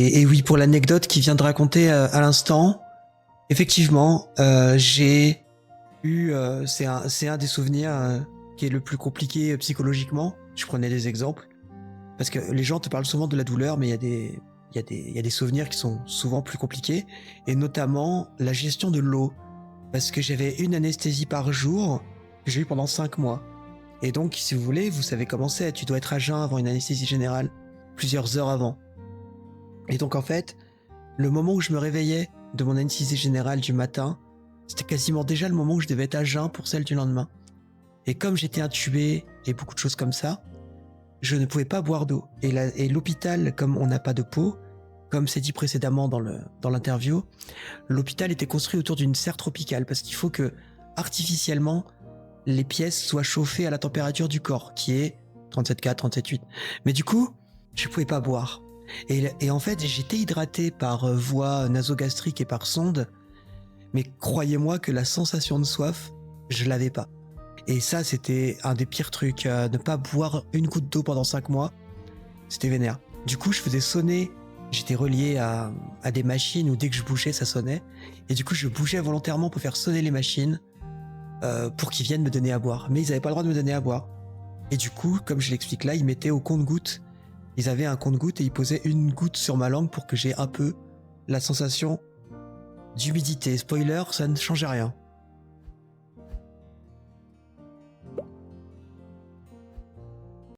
Et oui, pour l'anecdote qui vient de raconter à l'instant, effectivement, j'ai eu, c'est un des souvenirs qui est le plus compliqué psychologiquement. Je prenais des exemples parce que les gens te parlent souvent de la douleur, mais il y a des souvenirs qui sont souvent plus compliqués, et notamment la gestion de l'eau, parce que j'avais une anesthésie par jour que j'ai eu pendant 5 mois. Et donc, si vous voulez, vous savez comment c'est, tu dois être à jeun avant une anesthésie générale, plusieurs heures avant. Et donc, en fait, le moment où je me réveillais de mon anesthésie générale du matin, c'était quasiment déjà le moment où je devais être à jeun pour celle du lendemain. Et comme j'étais intubé et beaucoup de choses comme ça, je ne pouvais pas boire d'eau. Et l'hôpital, comme on n'a pas de pot, comme c'est dit précédemment dans l'interview, l'hôpital était construit autour d'une serre tropicale parce qu'il faut que, artificiellement, les pièces soient chauffées à la température du corps, qui est 37,4, 37,8. Mais du coup, je pouvais pas boire. Et en fait, j'étais hydraté par voie nasogastrique et par sonde, mais croyez-moi que la sensation de soif, je l'avais pas. Et ça, c'était un des pires trucs, ne pas boire une goutte d'eau pendant 5 mois, c'était vénère. Du coup, je faisais sonner, j'étais relié à des machines où dès que je bougeais, ça sonnait. Et du coup, je bougeais volontairement pour faire sonner les machines, pour qu'ils viennent me donner à boire. Mais ils n'avaient pas le droit de me donner à boire. Et du coup, comme je l'explique là, ils mettaient au compte-gouttes. Ils avaient un compte-gouttes et ils posaient une goutte sur ma langue pour que j'ai un peu la sensation d'humidité. Spoiler, ça ne changeait rien.